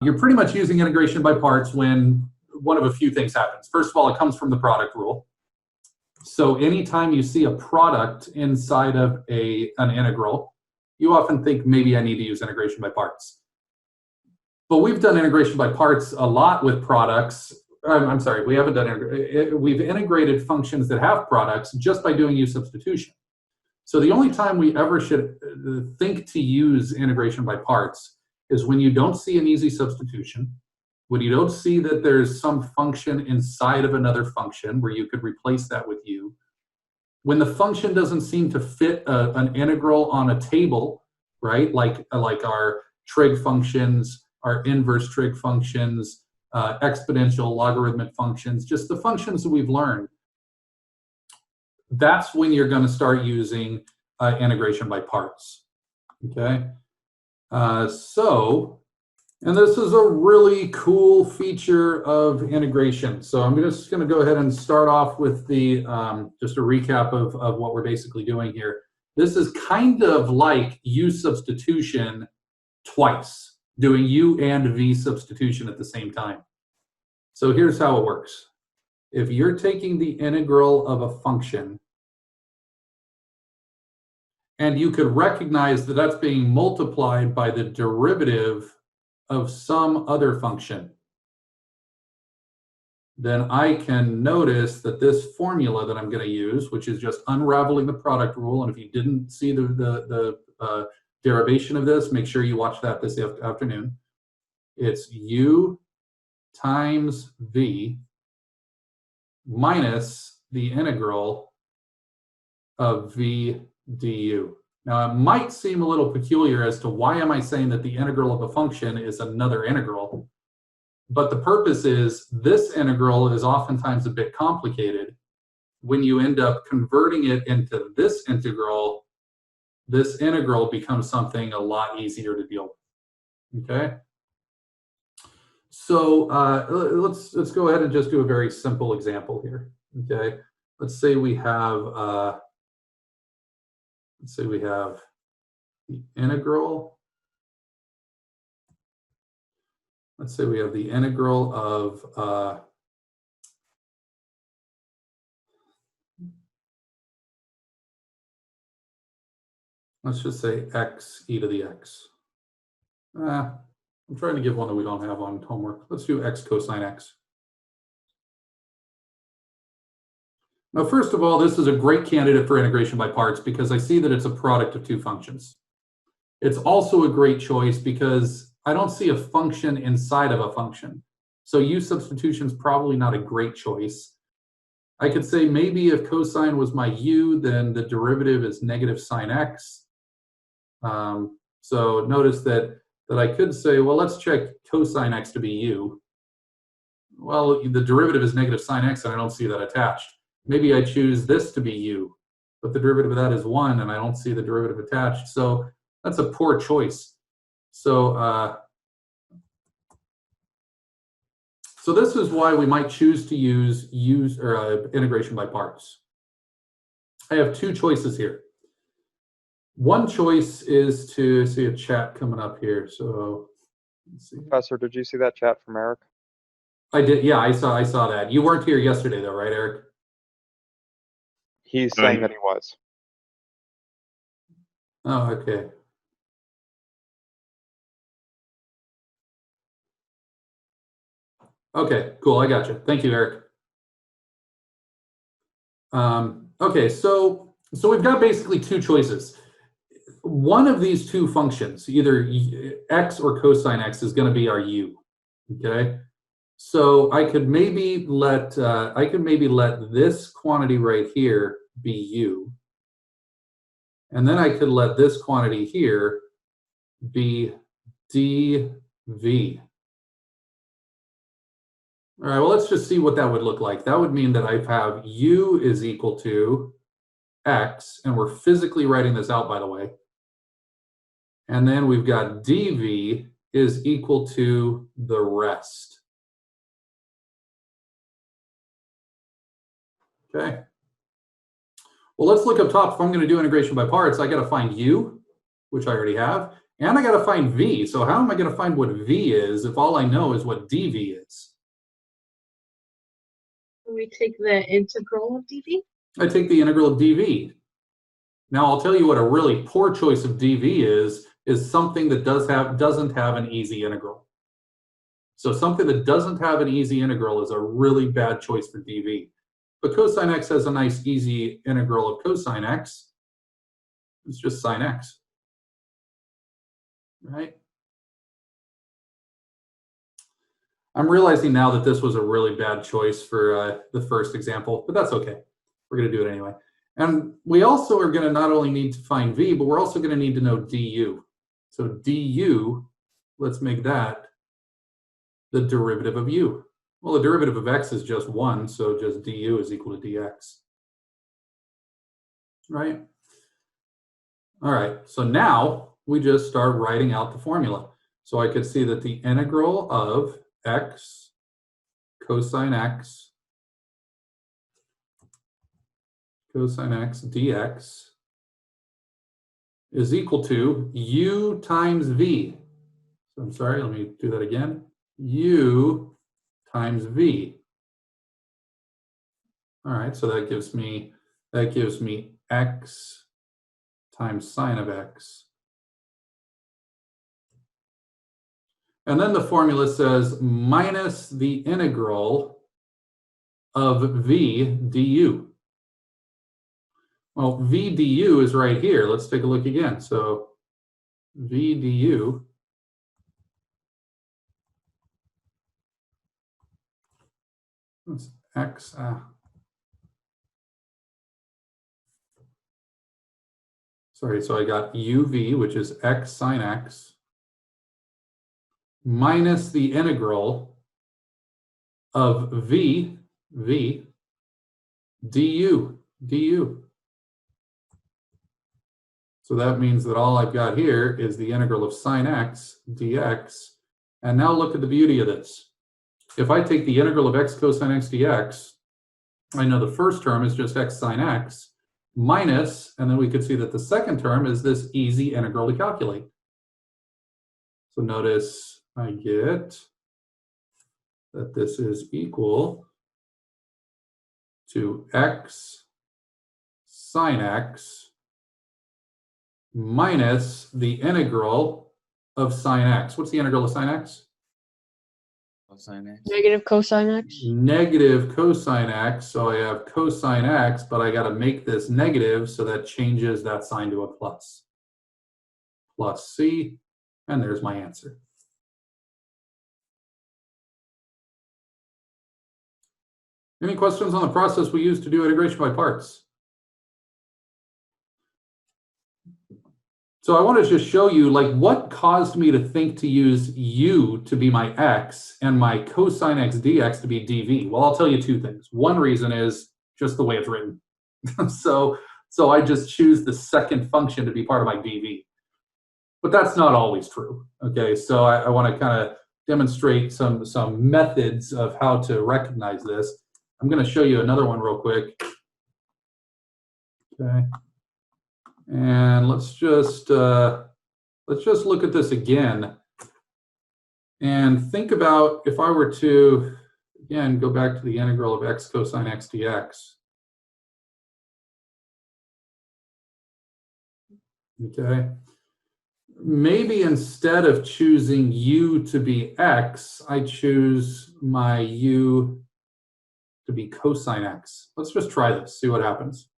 You're pretty much using integration by parts when one of a few things happens. First of all, it comes from the product rule. So anytime you see a product inside of an integral, you often think maybe I need to use integration by parts. But we've done integration by parts a lot with products. I'm sorry, we haven't done we've integrated functions that have products just by doing U substitution. So the only time we ever should think to use integration by parts is when you don't see an easy substitution, when you don't see that there's some function inside of another function where you could replace that with U, when the function doesn't seem to fit an integral on a table, right? Like our trig functions, our inverse trig functions, exponential, logarithmic functions, just the functions that we've learned. That's when you're going to start using integration by parts, okay? And this is a really cool feature of integration. So I'm just going to go ahead and start off with the just a recap of what we're basically doing here. This is kind of like U substitution twice, doing U and V substitution at the same time. So here's how it works. If you're taking the integral of a function, and you could recognize that that's being multiplied by the derivative of some other function, then I can notice that this formula that I'm going to use, which is just unraveling the product rule, and if you didn't see the derivation of this, make sure you watch that this afternoon. It's U times V minus the integral of V du. Now, it might seem a little peculiar as to why am I saying that the integral of a function is another integral, but the purpose is this integral is oftentimes a bit complicated. When you end up converting it into this integral becomes something a lot easier to deal with, okay? So let's go ahead and just do a very simple example here, okay? Let's say we have the integral. Let's say we have the integral of let's just say x e to the x. I'm trying to give one that we don't have on homework. Let's do x cosine x. Now, first of all, this is a great candidate for integration by parts because I see that it's a product of two functions. It's also a great choice because I don't see a function inside of a function. So U substitution is probably not a great choice. I could say maybe if cosine was my U, then the derivative is negative sine x. So notice that I could say, well, let's check cosine x to be U. Well, the derivative is negative sine x, and I don't see that attached. Maybe I choose this to be U, but the derivative of that is 1, and I don't see the derivative attached. So that's a poor choice. So, so this is why we might choose to use integration by parts. I have two choices here. One choice is to see a chat coming up here. So, let's see. Professor, did you see that chat from Eric? I did. Yeah, I saw that. You weren't here yesterday, though, right, Eric? He's saying that he was. Oh, okay. Okay, cool. I got you. Thank you, Eric. Okay, so we've got basically two choices. One of these two functions, either x or cosine x, is going to be our u. Okay, so I could maybe let this quantity right here be u, and then I could let this quantity here be dv. All right, well, let's just see what that would look like. That would mean that I have u is equal to x, and we're physically writing this out, by the way. And then we've got dv is equal to the rest. Okay. Well, let's look up top. If I'm going to do integration by parts, I got to find u, which I already have, And I got to find v. So how am I going to find what v is if all I know is what dv is? We take the integral of dv? I take the integral of dv. Now I'll tell you what a really poor choice of dv is something that doesn't have an easy integral. So something that doesn't have an easy integral is a really bad choice for dv. But cosine x has a nice easy integral of cosine x. It's just sine x, right? I'm realizing now that this was a really bad choice for the first example, but that's okay. We're going to do it anyway. And we also are going to not only need to find v, but we're also going to need to know du. So du, let's make that the derivative of u. Well, the derivative of x is just 1, so just du is equal to dx. Right? All right, so now we just start writing out the formula. So I could see that the integral of x cosine x dx is equal to u times v. So I'm sorry, let me do that again. U times v. All right, so that gives me x times sine of x. And then the formula says minus the integral of v du. Well, v du is right here. Let's take a look again. So v du is x. Sorry, so I got uv, which is x sine x, minus the integral of v du. So that means that all I've got here is the integral of sine x dx. And now look at the beauty of this. If I take the integral of x cosine x dx, I know the first term is just x sine x minus, and then we could see that the second term is this easy integral to calculate. So notice I get that this is equal to x sine x minus the integral of sine x. What's the integral of sine x? Cosine x. Negative cosine x? Negative cosine x. So I have cosine x, but I got to make this negative, so that changes that sign to a plus. Plus c, and there's my answer. Any questions on the process we use to do integration by parts? So I want to just show you like what caused me to think to use u to be my x and my cosine x dx to be dv. Well, I'll tell you two things. One reason is just the way it's written. so I just choose the second function to be part of my dv. But that's not always true. Okay, so I want to kind of demonstrate some methods of how to recognize this. I'm going to show you another one real quick. Okay. And let's just look at this again and think about if I were to, again, go back to the integral of x cosine x dx. Okay. Maybe instead of choosing u to be x, I choose my u to be cosine x. Let's just try this, see what happens.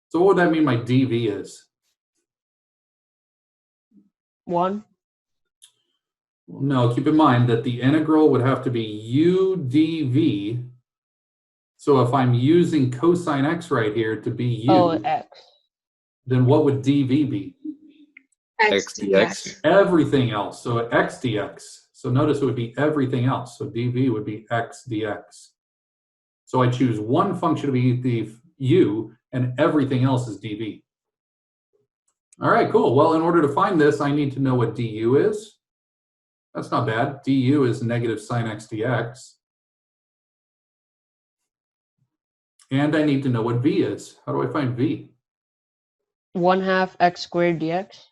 So what would that mean my dv is? 1. Well, no, keep in mind that the integral would have to be u dv. So if I'm using cosine x right here to be u, Oh, x. then what would dv be? X dx. Everything else. So x dx. So notice it would be everything else. So dv would be x dx. So I choose one function to be the u, and everything else is dv. All right, cool. Well, in order to find this, I need to know what du is. That's not bad. Du is negative sine x dx. And I need to know what v is. How do I find v? 1/2 x squared dx.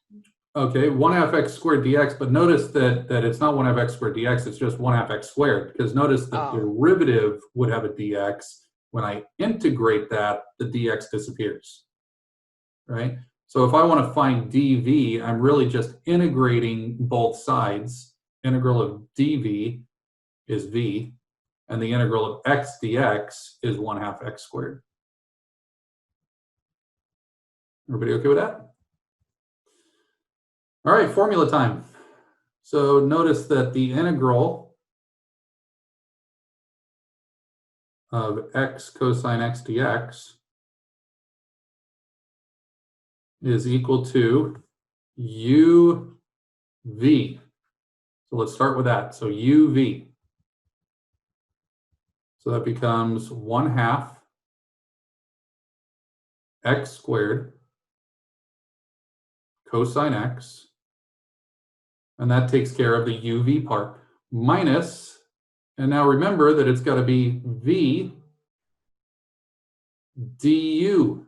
Okay, 1/2 x squared dx, but notice that it's not 1/2 x squared dx, it's just 1/2 x squared, because notice the derivative would have a dx. When I integrate that, the dx disappears, right? So if I want to find dv, I'm really just integrating both sides. Integral of dv is v, and the integral of x dx is 1/2 x squared. Everybody okay with that? All right, formula time. So notice that the integral of x cosine x dx is equal to uv. So let's start with that. So uv. So that becomes 1/2 x squared cosine x, and that takes care of the uv part, minus, and now remember that it's got to be v du.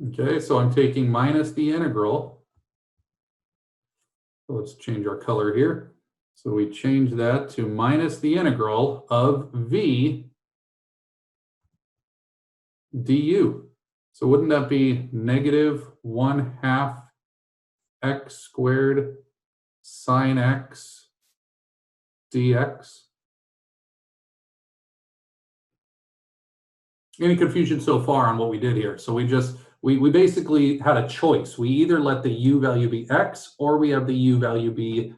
Okay, so I'm taking minus the integral. So let's change our color here. So we change that to minus the integral of v du. So wouldn't that be negative 1/2 x squared sine x dx? Any confusion so far on what we did here? So we basically had a choice. We either let the u value be x, or we have the u value be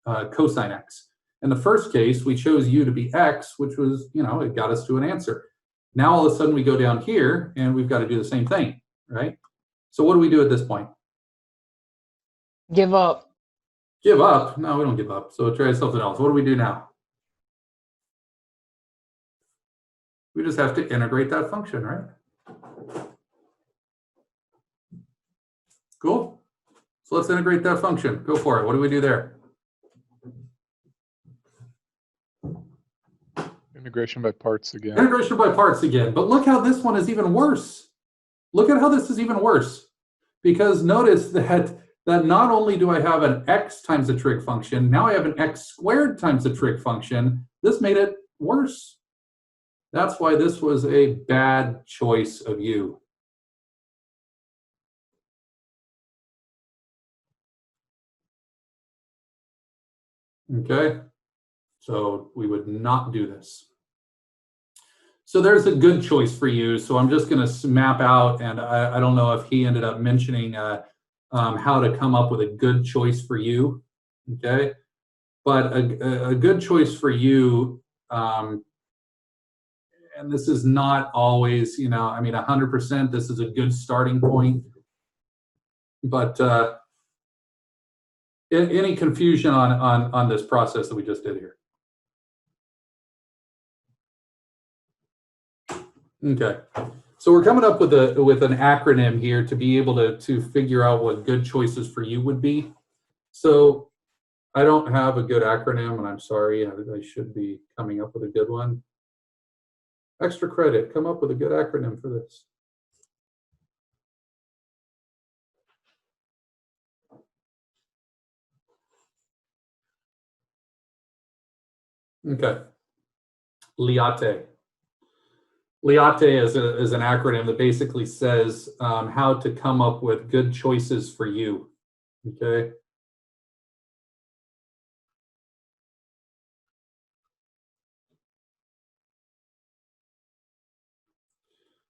cosine x. In the first case, we chose u to be x, which was, it got us to an answer. Now all of a sudden we go down here and we've got to do the same thing, right? So what do we do at this point? Give up. Give up? No, we don't give up. So try something else. What do we do now? We just have to integrate that function, right? Cool. So let's integrate that function. Go for it. What do we do there? Integration by parts again. Integration by parts again. But look how this one is even worse. Look at how this is even worse. Because notice that not only do I have an x times the trig function, now I have an x squared times the trig function. This made it worse. That's why this was a bad choice of u. Okay, so we would not do this. So there's a good choice for you. So I'm just going to map out, and I don't know if he ended up mentioning how to come up with a good choice for you. Okay, but a good choice for you, and this is not always, 100%. This is a good starting point, but any confusion on this process that we just did here? Okay, so we're coming up with an acronym here to be able to figure out what good choices for you would be. So I don't have a good acronym, and I'm sorry. I should be coming up with a good one. Extra credit. Come up with a good acronym for this. Okay. LIATE. LIATE is an acronym that basically says how to come up with good choices for you. Okay.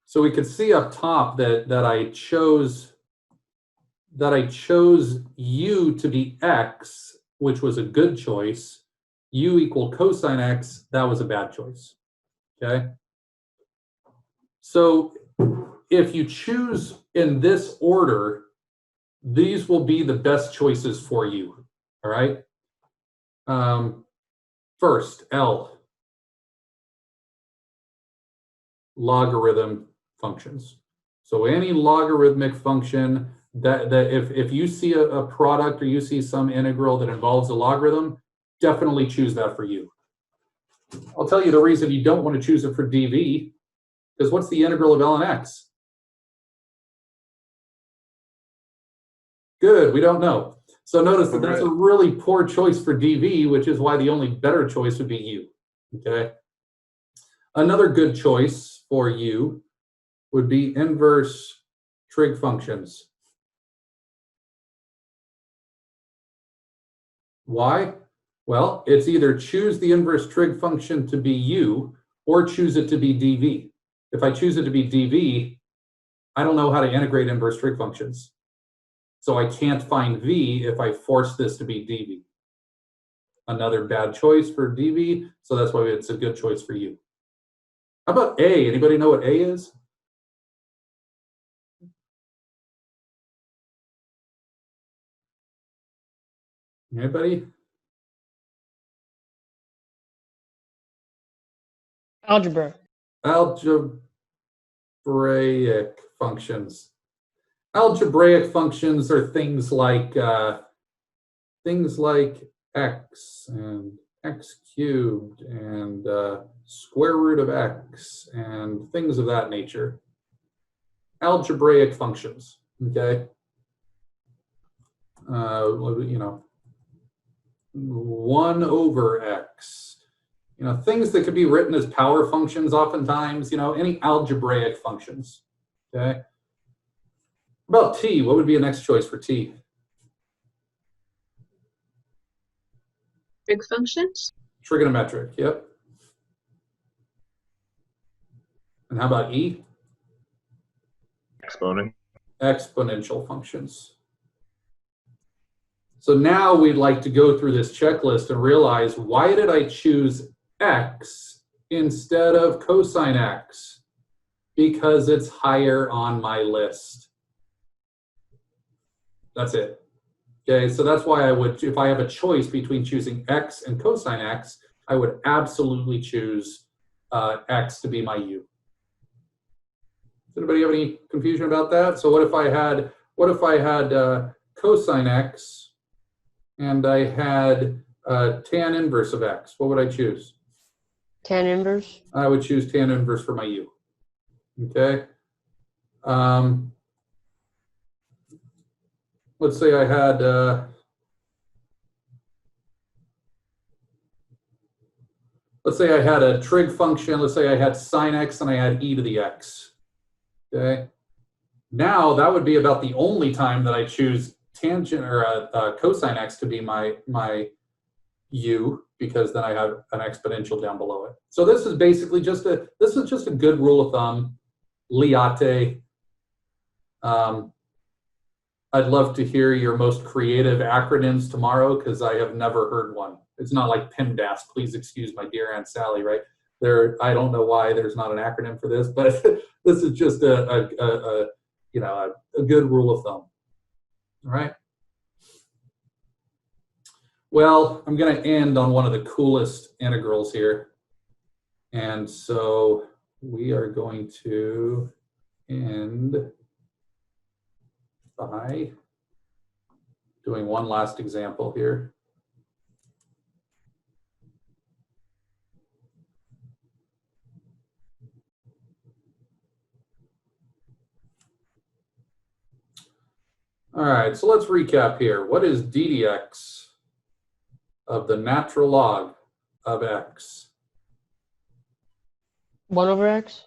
So we can see up top that I chose u to be x, which was a good choice. U equal cosine x, that was a bad choice. Okay. So if you choose in this order, these will be the best choices for you. All right. First, L, logarithm functions. So any logarithmic function that if you see a product or you see some integral that involves a logarithm, definitely choose that for you. I'll tell you the reason you don't want to choose it for dv, because what's the integral of ln x? Good, we don't know. So notice that that's a really poor choice for DV, which is why the only better choice would be U, okay? Another good choice for U would be inverse trig functions. Why? Well, it's either choose the inverse trig function to be U or choose it to be dV. If I choose it to be dV, I don't know how to integrate inverse trig functions. So I can't find V if I force this to be dV. Another bad choice for dV, so that's why it's a good choice for U. How about A? Anybody know what A is? Anybody? Algebra. Algebraic functions. Algebraic functions are things like x and x cubed and square root of x and things of that nature. Algebraic functions, okay? You know, 1 over x. You know, things that could be written as power functions oftentimes, you know, any algebraic functions, okay? About T, what would be a next choice for T? Trig functions. Trigonometric, yep. And how about E? Exponent. Exponential functions. So now we'd like to go through this checklist and realize, why did I choose x instead of cosine x? Because it's higher on my list. That's it. Okay, so that's why I would, if I have a choice between choosing x and cosine x, I would absolutely choose x to be my u. Does anybody have any confusion about that? So what if I had cosine x and I had tan inverse of x? What would I choose? Tan inverse. I would choose tan inverse for my u. Okay. Let's say I had a trig function. Let's say I had sine x and I had e to the x. Okay. Now that would be about the only time that I choose tangent or cosine x to be my u, because then I have an exponential down below it. So this is basically just a good rule of thumb. Liate. I'd love to hear your most creative acronyms tomorrow, because I have never heard one. It's not like PEMDAS. Please excuse my dear Aunt Sally, right? I don't know why there's not an acronym for this, but this is just a good rule of thumb. All right. Well, I'm going to end on one of the coolest integrals here. And so we are going to end by doing one last example here. All right, so let's recap here. What is d dx of the natural log of x? 1 over x.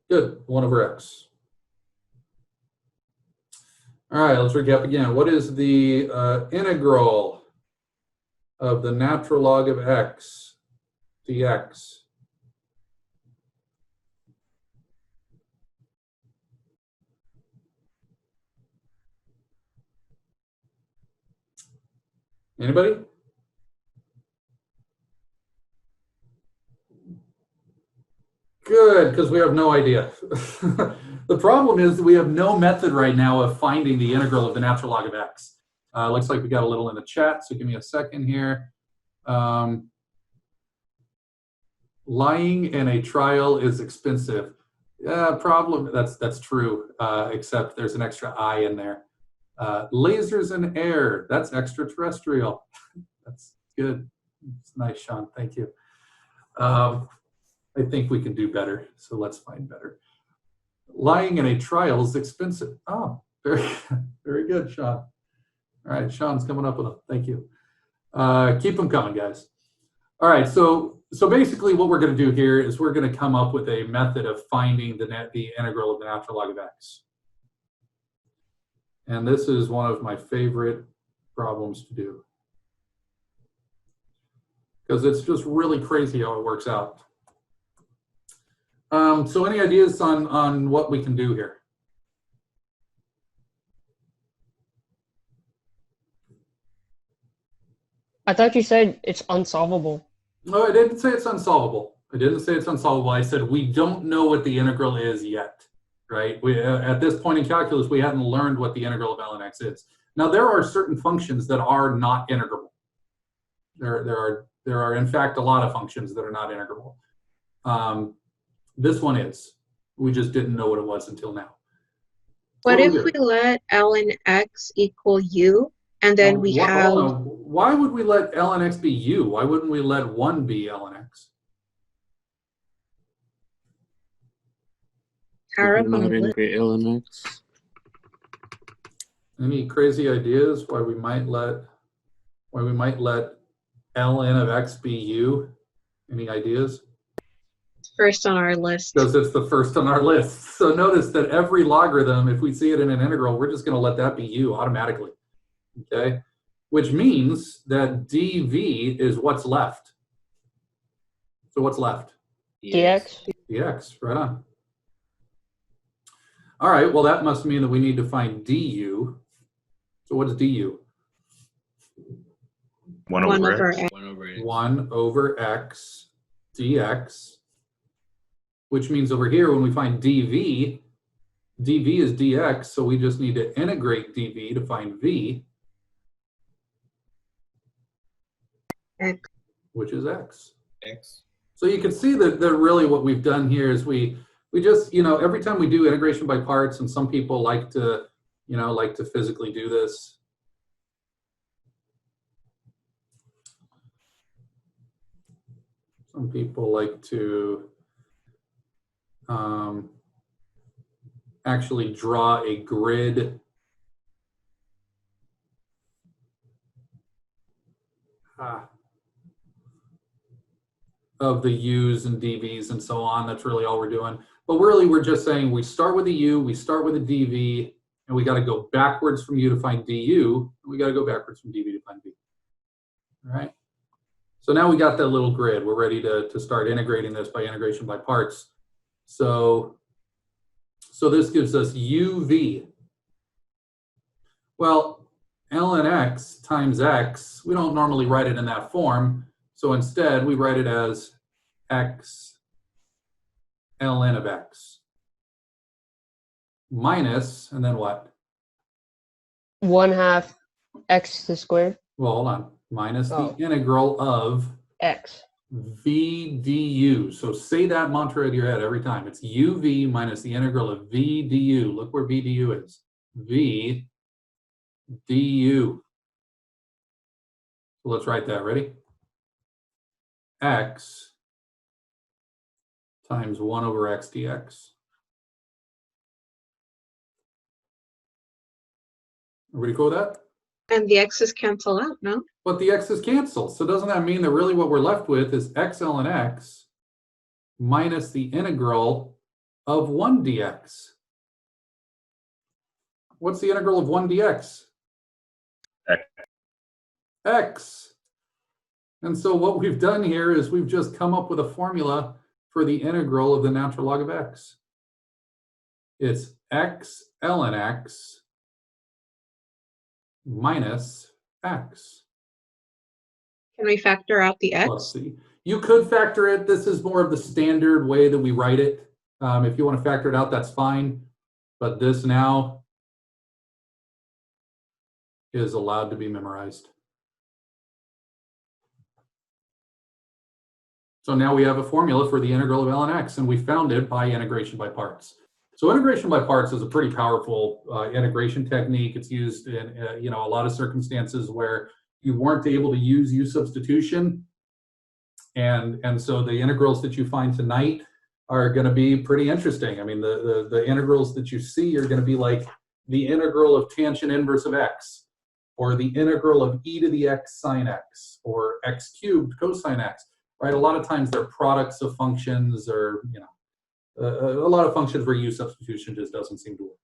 Good, 1 over x. All right, let's recap again. What is the integral of the natural log of x dx? Anybody? Good, because we have no idea. The problem is that we have no method right now of finding the integral of the natural log of x. Looks like we got a little in the chat, so give me a second here. Lying in a trial is expensive. Problem, that's true, except there's an extra I in there. Lasers in air, that's extraterrestrial. That's good. It's nice, Sean, thank you. I think we can do better, so let's find better. Lying in a trial is expensive. Oh, very, very good, Sean. All right, Sean's coming up with them. Thank you. Keep them coming, guys. All right, so basically what we're going to do here is we're going to come up with a method of finding the integral of the natural log of x. And this is one of my favorite problems to do, because it's just really crazy how it works out. So any ideas on what we can do here? I thought you said it's unsolvable. No, I didn't say it's unsolvable. I didn't say it's unsolvable. I said we don't know what the integral is yet, right? We, at this point in calculus, we hadn't learned what the integral of ln x is. Now, there are certain functions that are not integrable. There are in fact a lot of functions that are not integrable. This one is. We just didn't know what it was until now. What do if we let ln x equal u, and then we have Why would we let ln x be u? Why wouldn't we let 1 be ln x? power You up can on not the list. integrate ln x. Any crazy ideas why we might let ln of x be u? Any ideas? First on our list. Because it's the first on our list. So notice that every logarithm, if we see it in an integral, we're just going to let that be u automatically. Okay? Which means that dv is what's left. So what's left? dx. dx, right on. All right, well, that must mean that we need to find du. So what's du? 1 over x. 1 over x. 1 over x dx, which means over here when we find dv is dx, so we just need to integrate dv to find v, X. which is x. X. So you can see that really what we've done here is we just, every time we do integration by parts, and some people like to, like to physically do this. Some people like to actually draw a grid of the u's and dv's and so on. That's really all we're doing. But really, we're just saying we start with a u, we start with a dv, and we got to go backwards from u to find du, and we got to go backwards from dv to find v. All right? So now we got that little grid. We're ready to start integrating this by integration by parts. So this gives us uv. Well, ln x times x, we don't normally write it in that form. So instead, we write it as x ln of x minus, and then what? 1/2 x to the square. Well, hold on. Minus Oh. the integral of X. v du. So say that mantra in your head every time. It's uv minus the integral of v du. Look where v du is. V du. So let's write that. Ready? X times 1 over x dx. Everybody cool with that? And the x's cancel out, no? But the x's cancel. So doesn't that mean that really what we're left with is x ln x minus the integral of 1 dx? What's the integral of 1 dx? X. And so what we've done here is we've just come up with a formula for the integral of the natural log of x. It's x ln x minus x. Can we factor out the Plus x? c. You could factor it. This is more of the standard way that we write it. If you want to factor it out, that's fine. But this now is allowed to be memorized. So now we have a formula for the integral of ln x, and we found it by integration by parts. So integration by parts is a pretty powerful integration technique. It's used in a lot of circumstances where you weren't able to use u substitution, and so the integrals that you find tonight are going to be pretty interesting. I mean, the integrals that you see are going to be like the integral of tangent inverse of x, or the integral of e to the x sine x, or x cubed cosine x, right? A lot of times they're products of functions, or, you know, a lot of functions where u substitution just doesn't seem to work.